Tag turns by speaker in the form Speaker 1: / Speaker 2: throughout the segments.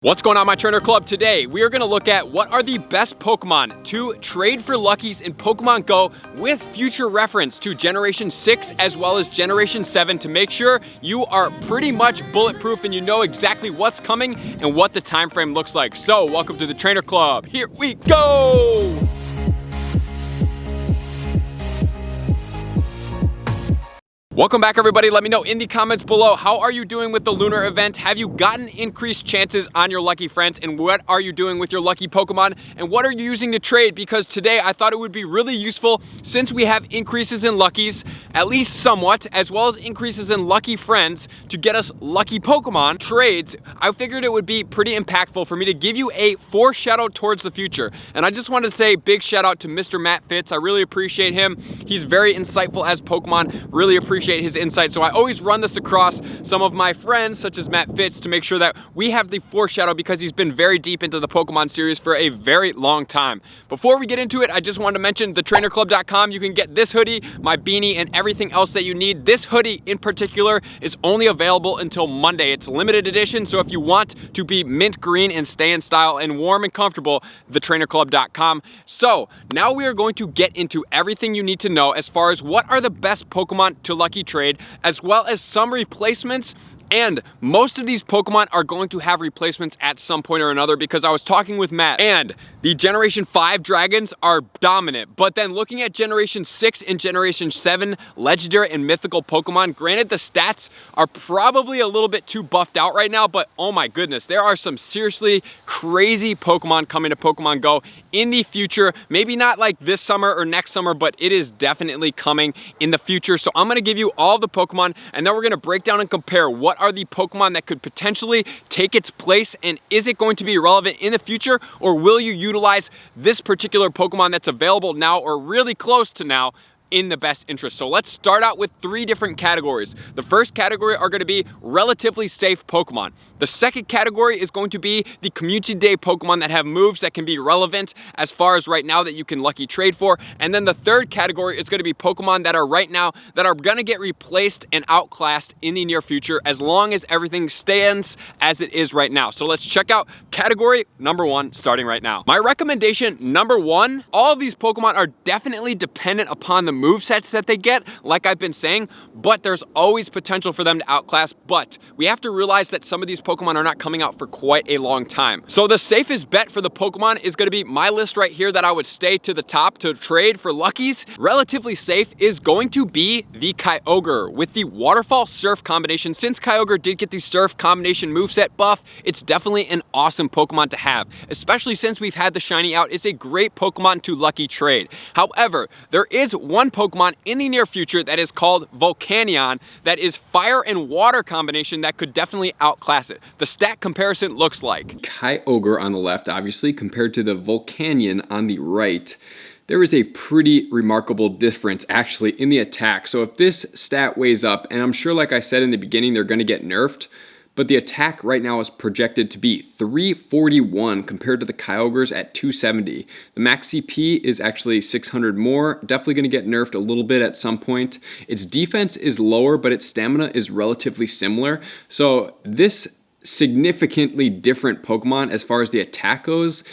Speaker 1: What's going on, my trainer club? Today we are going to look at what are the best Pokemon to trade for Luckies in Pokemon Go with future reference to Generation 6 as well as Generation 7 to make sure you are pretty much bulletproof and you know exactly what's coming and what the time frame looks like. So welcome to the trainer club. Here we go! Welcome back, everybody. Let me know in the comments below, how are you doing with the lunar event? Have you gotten increased chances on your lucky friends? And what are you doing with your lucky Pokemon? And what are you using to trade? Because today I thought it would be really useful, since we have increases in luckies, at least somewhat, as well as increases in lucky friends to get us lucky Pokemon trades. I figured it would be pretty impactful for me to give you a foreshadow towards the future. And I just wanted to say big shout out to Mr. Matt Fitz. I really appreciate him. He's very insightful as Pokemon. Really appreciate his insight. So I always run this across some of my friends, such as Matt Fitz, to make sure that we have the foreshadow, because he's been very deep into the Pokemon series for a very long time. Before we get into it, I just wanted to mention thetrainerclub.com. You can get this hoodie, my beanie, and everything else that you need. This hoodie in particular is only available until Monday. It's limited edition, so if you want to be mint green and stay in style and warm and comfortable, thetrainerclub.com. So now we are going to get into everything you need to know as far as what are the best Pokemon to lucky trade, as well as some replacements. And most of these Pokemon are going to have replacements at some point or another, because I was talking with Matt, and the Generation 5 dragons are dominant. But then looking at Generation 6 and Generation 7 legendary and mythical Pokemon, granted the stats are probably a little bit too buffed out right now, but oh my goodness, there are some seriously crazy Pokemon coming to Pokemon Go in the future. Maybe not like this summer or next summer, but it is definitely coming in the future. So I'm gonna give you all the Pokemon, and then we're gonna break down and compare what are the Pokemon that could potentially take its place, and is it going to be relevant in the future, or will you utilize this particular Pokemon that's available now or really close to now in the best interest. So let's start out with 3 different categories. The first category are going to be relatively safe Pokemon. The second category is going to be the community day Pokemon that have moves that can be relevant as far as right now that you can lucky trade for. And then the third category is going to be Pokemon that are right now that are going to get replaced and outclassed in the near future, as long as everything stands as it is right now. So let's check out category number 1 starting right now. My recommendation number 1, all of these Pokemon are definitely dependent upon the movesets that they get, like I've been saying, but there's always potential for them to outclass. But we have to realize that some of these Pokemon are not coming out for quite a long time. So the safest bet for the Pokemon is going to be my list right here that I would stay to the top to trade for luckies. Relatively safe is going to be the Kyogre with the Waterfall Surf combination. Since Kyogre did get the Surf combination moveset buff, it's definitely an awesome Pokemon to have, especially since we've had the shiny out. It's a great Pokemon to lucky trade. However, there is one Pokemon in the near future that is called Volcanion that is fire and water combination that could definitely outclass it. The stat comparison looks like
Speaker 2: Kyogre on the left, obviously, compared to the Volcanion on the right. There is a pretty remarkable difference actually in the attack. So if this stat weighs up, and I'm sure, like I said in the beginning, they're going to get nerfed, but the attack right now is projected to be 341 compared to the Kyogre's at 270. The max CP is actually 600 more, definitely going to get nerfed a little bit at some point. Its defense is lower, but its stamina is relatively similar. So this significantly different Pokemon as far as the attack goes,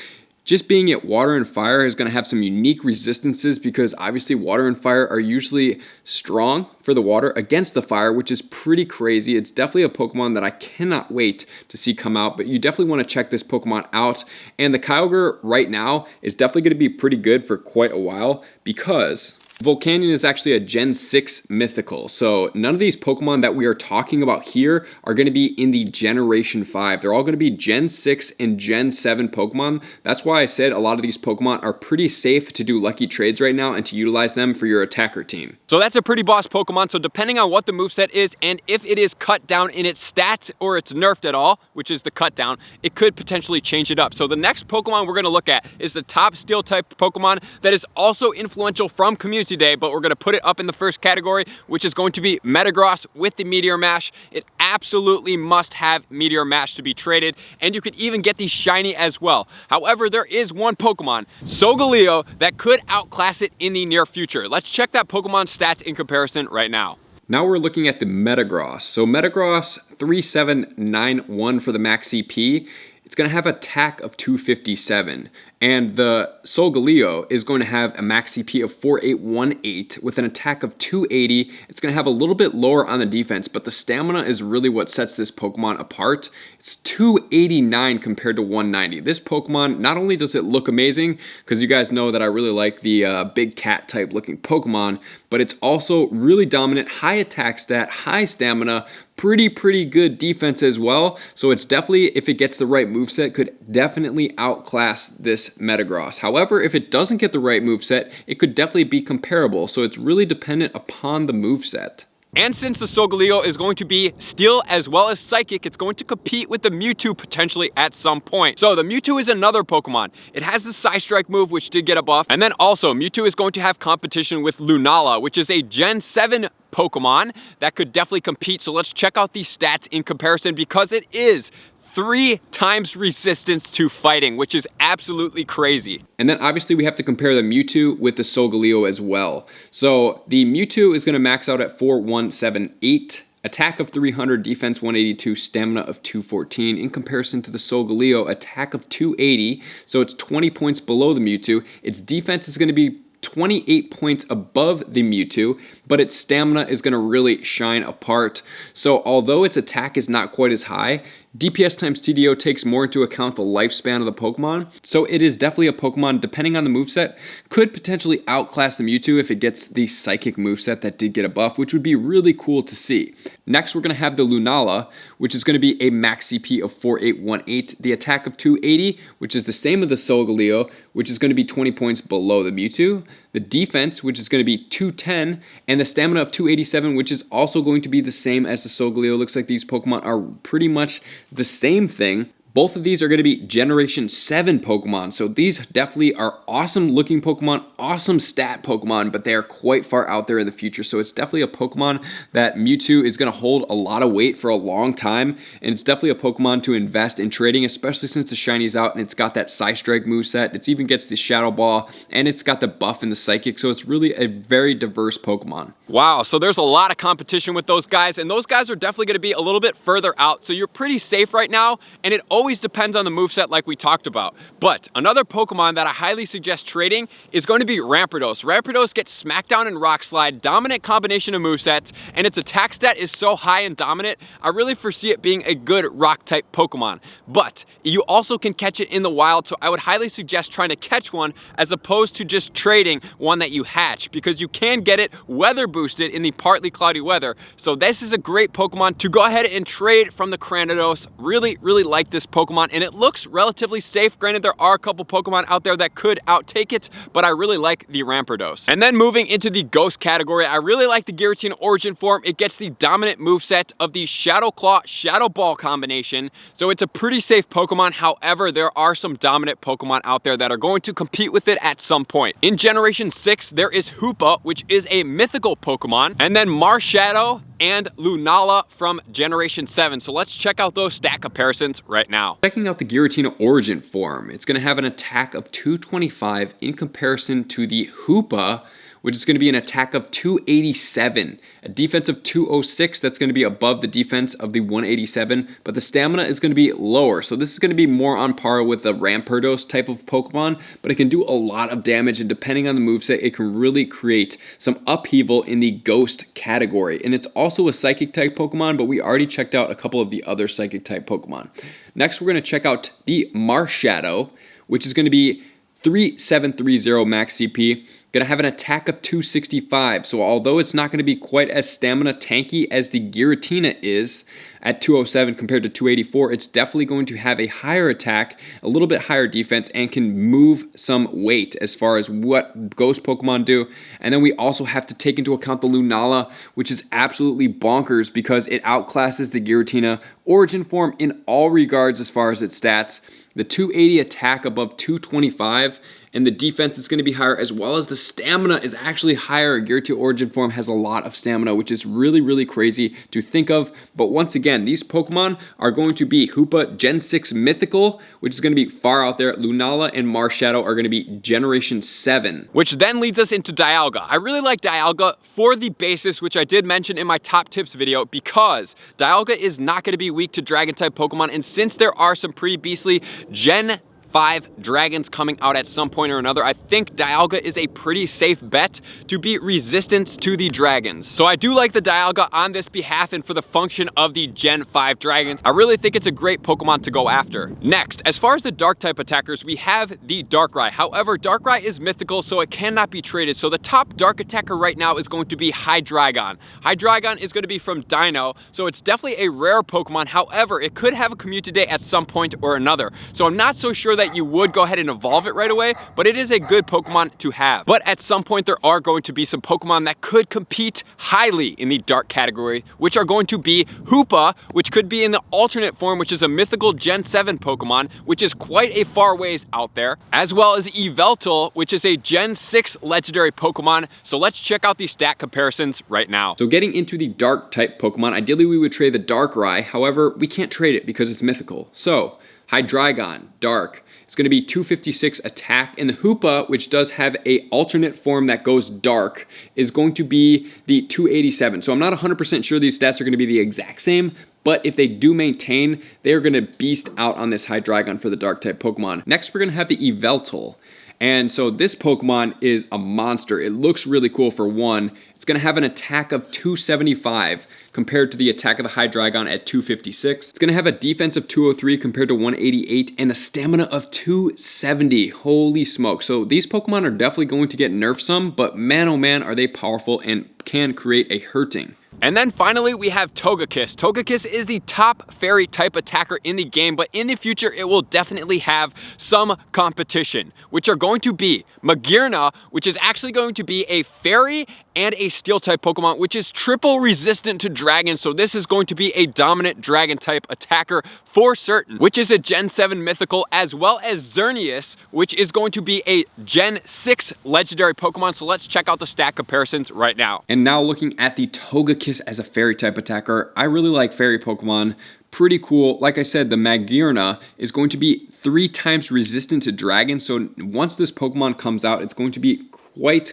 Speaker 2: just being at water and fire is going to have some unique resistances, because obviously water and fire are usually strong for the water against the fire, which is pretty crazy. It's definitely a Pokemon that I cannot wait to see come out, but you definitely want to check this Pokemon out. And the Kyogre right now is definitely going to be pretty good for quite a while, because Volcanion is actually a Gen 6 mythical, so none of these Pokemon that we are talking about here are going to be in the Generation 5. They're all going to be Gen 6 and Gen 7 Pokemon. That's why I said a lot of these Pokemon are pretty safe to do lucky trades right now and to utilize them for your attacker team.
Speaker 1: So that's a pretty boss Pokemon. So depending on what the moveset is and if it is cut down in its stats or it's nerfed at all, which is the cut down, it could potentially change it up. So the next Pokemon we're going to look at is the top steel type Pokemon that is also influential from community day, but we're going to put it up in the first category, which is going to be Metagross with the Meteor Mash. It absolutely must have Meteor Mash to be traded, and you could even get the shiny as well. However, there is one Pokemon, Solgaleo, that could outclass it in the near future. Let's check that Pokemon stats in comparison right now.
Speaker 2: Now we're looking at the Metagross. So Metagross 3791 for the max CP. it's going to have attack of 257. And the Solgaleo is going to have a max CP of 4818 with an attack of 280. It's going to have a little bit lower on the defense, but the stamina is really what sets this Pokemon apart. It's 289 compared to 190. This Pokemon, not only does it look amazing, because you guys know that I really like the big cat type looking Pokemon, but it's also really dominant, high attack stat, high stamina, pretty good defense as well. So it's definitely, if it gets the right moveset, could definitely outclass this Metagross. However, if it doesn't get the right moveset, it could definitely be comparable. So it's really dependent upon the moveset.
Speaker 1: And since the Solgaleo is going to be Steel as well as Psychic, it's going to compete with the Mewtwo potentially at some point. So the Mewtwo is another Pokemon. It has the Psystrike move, which did get a buff. And then also, Mewtwo is going to have competition with Lunala, which is a Gen 7 Pokemon that could definitely compete. So let's check out these stats in comparison, because it is 3 times resistance to fighting, which is absolutely crazy.
Speaker 2: And then obviously we have to compare the Mewtwo with the Solgaleo as well. So the Mewtwo is going to max out at 4178, attack of 300, defense 182, stamina of 214, in comparison to the Solgaleo, attack of 280. So it's 20 points below the Mewtwo. Its defense is going to be 28 points above the Mewtwo, but its stamina is going to really shine apart. So although its attack is not quite as high, DPS times TDO takes more into account the lifespan of the Pokemon. So it is definitely a Pokemon, depending on the moveset, could potentially outclass the Mewtwo if it gets the Psychic moveset that did get a buff, which would be really cool to see. Next, we're going to have the Lunala, which is going to be a max CP of 4818, the attack of 280, which is the same as the Solgaleo, which is going to be 20 points below the Mewtwo. The defense, which is going to be 210, and the stamina of 287, which is also going to be the same as the Solgaleo. Looks like these Pokemon are pretty much the same thing. Both of these are going to be Generation 7 Pokemon, so these definitely are awesome looking Pokemon, awesome stat Pokemon, but they are quite far out there in the future, so it's definitely a Pokemon that Mewtwo is going to hold a lot of weight for a long time, and it's definitely a Pokemon to invest in trading, especially since the Shiny's out, and it's got that Psystrike moveset, it even gets the Shadow Ball, and it's got the buff and the Psychic, so it's really a very diverse Pokemon.
Speaker 1: Wow, so there's a lot of competition with those guys, and those guys are definitely going to be a little bit further out, so you're pretty safe right now, and it always depends on the moveset like we talked about. But another Pokemon that I highly suggest trading is going to be Rampardos. Rampardos gets Smackdown and Rock Slide, dominant combination of movesets, and its attack stat is so high and dominant, I really foresee it being a good rock type Pokemon. But you also can catch it in the wild, so I would highly suggest trying to catch one as opposed to just trading one that you hatch, because you can get it weather boosted in the partly cloudy weather. So this is a great Pokemon to go ahead and trade from the Cranidos. Really like this Pokemon, and it looks relatively safe. Granted, there are a couple Pokemon out there that could outtake it, but I really like the Rampardos. And then moving into the Ghost category, I really like the Giratina Origin form. It gets the dominant moveset of the Shadow Claw, Shadow Ball combination, so it's a pretty safe Pokemon. However, there are some dominant Pokemon out there that are going to compete with it at some point. In Generation 6, there is Hoopa, which is a mythical Pokemon, and then Marsh Shadow and Lunala from Generation 7. So let's check out those stat comparisons right now.
Speaker 2: Checking out the Giratina Origin form, it's going to have an attack of 225 in comparison to the Hoopa, which is going to be an attack of 287, a defense of 206. That's going to be above the defense of the 187, but the stamina is going to be lower. So this is going to be more on par with the Rampardos type of Pokemon, but it can do a lot of damage, and depending on the moveset, it can really create some upheaval in the Ghost category. And it's also a Psychic type Pokemon, but we already checked out a couple of the other Psychic type Pokemon. Next, we're going to check out the Marsh Shadow, which is going to be 3730 max CP. Going to have an attack of 265, so although it's not going to be quite as stamina tanky as the Giratina is at 207 compared to 284, it's definitely going to have a higher attack, a little bit higher defense, and can move some weight as far as what Ghost Pokemon do. And then we also have to take into account the Lunala, which is absolutely bonkers because it outclasses the Giratina Origin form in all regards as far as its stats. The 280 attack above 225, and the defense is going to be higher, as well as the stamina is actually higher. Gear 2 Origin form has a lot of stamina, which is really, really crazy to think of. But once again, these Pokemon are going to be Hoopa Gen 6 Mythical, which is going to be far out there. Lunala and Marsh Shadow are going to be Generation 7.
Speaker 1: Which then leads us into Dialga. I really like Dialga for the basis, which I did mention in my top tips video, because Dialga is not going to be weak to Dragon-type Pokemon, and since there are some pretty beastly Gen 5 dragons coming out at some point or another, I think Dialga is a pretty safe bet to be resistant to the dragons. So I do like the Dialga on this behalf and for the function of the Gen 5 dragons. I really think it's a great Pokemon to go after. Next, as far as the dark type attackers, we have the Darkrai. However, Darkrai is mythical, so it cannot be traded. So the top dark attacker right now is going to be Hydreigon. Hydreigon is going to be from Dino, so it's definitely a rare Pokemon. However, it could have a Community at some point or another. So I'm not so sure that you would go ahead and evolve it right away, but it is a good Pokemon to have. But at some point there are going to be some Pokemon that could compete highly in the dark category, which are going to be Hoopa, which could be in the alternate form, which is a mythical Gen 7 Pokemon, which is quite a far ways out there, as well as Yveltal, which is a Gen 6 legendary Pokemon. So let's check out these stat comparisons right now.
Speaker 2: So getting into the dark type Pokemon, ideally we would trade the Darkrai. However, we can't trade it because it's mythical. So Hydreigon, dark. It's going to be 256 attack, and the Hoopa, which does have a alternate form that goes dark, is going to be the 287. So I'm not 100% sure these stats are going to be the exact same, but if they do maintain, they're going to beast out on this Hydreigon for the dark type Pokemon. Next, we're going to have the Yveltal. And so this Pokemon is a monster. It looks really cool for one. It's going to have an attack of 275 compared to the attack of the Hydreigon at 256. It's going to have a defense of 203 compared to 188 and a stamina of 270. Holy smoke. So these Pokemon are definitely going to get nerfed some, but man oh man are they powerful and can create a hurting.
Speaker 1: And then finally, we have Togekiss. Togekiss is the top fairy type attacker in the game, but in the future, it will definitely have some competition, which are going to be Magearna, which is actually going to be a fairy and a steel type Pokemon, which is triple resistant to dragons. So this is going to be a dominant dragon type attacker for certain, which is a Gen 7 mythical, as well as Xerneas, which is going to be a Gen 6 legendary Pokemon. So let's check out the stat comparisons right now.
Speaker 2: And now looking at the Togekiss as a fairy type attacker, I really like fairy Pokemon. Pretty cool. Like I said, the Magearna is going to be 3 times resistant to dragons. So once this Pokemon comes out, it's going to be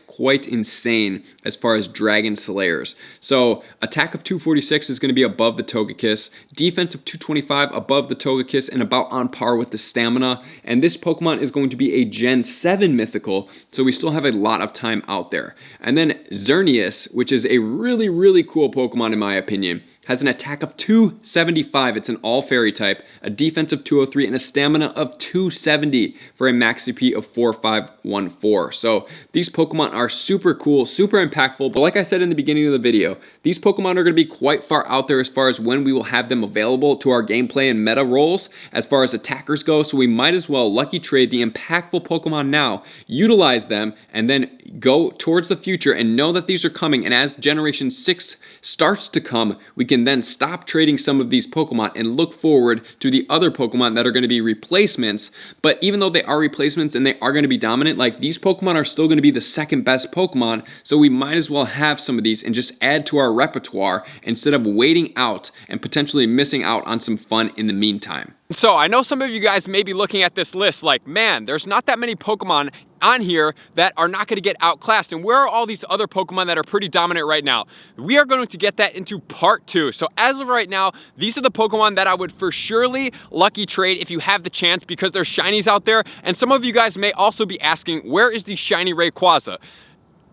Speaker 2: quite insane as far as dragon slayers. So attack of 246 is going to be above the Togekiss, defense of 225 above the Togekiss, and about on par with the stamina. And this Pokemon is going to be a Gen 7 mythical, so we still have a lot of time out there. And then Xerneas, which is a really cool Pokemon in my opinion, has an attack of 275. It's an all fairy type, a defense of 203, and a stamina of 270 for a max CP of 4514. So these Pokemon are super cool, super impactful, but like I said in the beginning of the video, these Pokemon are going to be quite far out there as far as when we will have them available to our gameplay and meta roles as far as attackers go, so we might as well lucky trade the impactful Pokemon now, utilize them, and then go towards the future and know that these are coming, and as Generation 6 starts to come, we can then stop trading some of these Pokemon and look forward to the other Pokemon that are going to be replacements. But even though they are replacements and they are going to be dominant, like these Pokemon are still going to be the second best Pokemon, so we might as well have some of these and just add to our repertoire instead of waiting out and potentially missing out on some fun in the meantime.
Speaker 1: So I know some of you guys may be looking at this list like, man, there's not that many Pokemon on here that are not going to get outclassed, and where are all these other Pokemon that are pretty dominant right now? We are going to get that into part 2. So as of right now, these are the Pokemon that I would for surely lucky trade if you have the chance, because there's shinies out there. And some of you guys may also be asking, where is the shiny Rayquaza?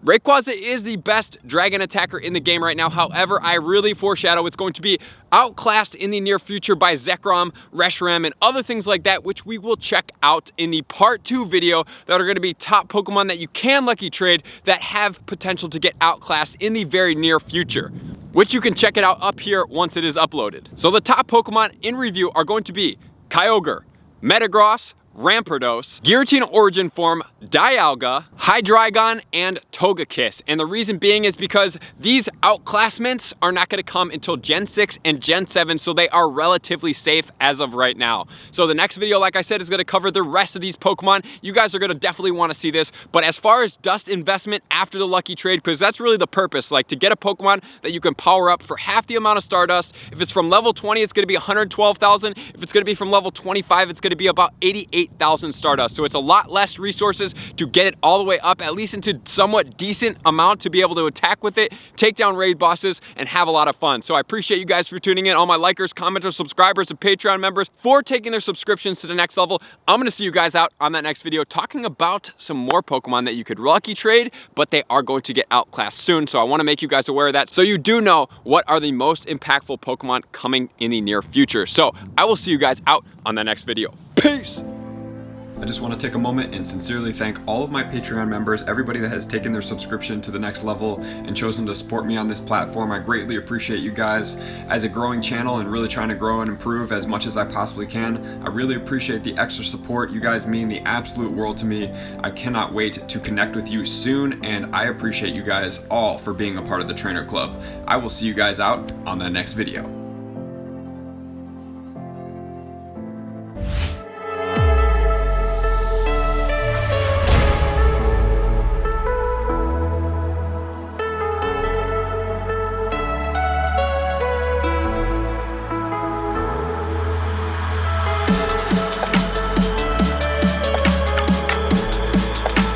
Speaker 1: Rayquaza is the best dragon attacker in the game right now. However, I really foreshadow it's going to be outclassed in the near future by Zekrom, Reshiram, and other things like that, which we will check out in the part 2 video that are going to be top Pokemon that you can lucky trade that have potential to get outclassed in the very near future, which you can check it out up here once it is uploaded. So the top Pokemon in review are going to be Kyogre, Metagross, Rampardos, Giratina Origin Form, Dialga, Hydreigon, and Togekiss. And the reason being is because these outclassments are not going to come until Gen 6 and Gen 7, so they are relatively safe as of right now. So the next video, like I said, is going to cover the rest of these Pokemon. You guys are going to definitely want to see this. But as far as dust investment after the lucky trade, because that's really the purpose, like to get a Pokemon that you can power up for half the amount of Stardust. If it's from level 20, it's going to be 112,000. If it's going to be from level 25, it's going to be about 88,000 Stardust. So it's a lot less resources to get it all the way up, at least into somewhat decent amount to be able to attack with it, take down raid bosses, and have a lot of fun. So I appreciate you guys for tuning in, all my likers, commenters, subscribers, and Patreon members for taking their subscriptions to the next level. I'm going to see you guys out on that next video talking about some more Pokemon that you could lucky trade, but they are going to get outclassed soon. So I want to make you guys aware of that so you do know what are the most impactful Pokemon coming in the near future. So I will see you guys out on the next video. Peace!
Speaker 2: I just want to take a moment and sincerely thank all of my Patreon members, everybody that has taken their subscription to the next level and chosen to support me on this platform. I greatly appreciate you guys. As a growing channel and really trying to grow and improve as much as I possibly can, I really appreciate the extra support. You guys mean the absolute world to me. I cannot wait to connect with you soon, and I appreciate you guys all for being a part of the Trainer Club. I will see you guys out on the next video.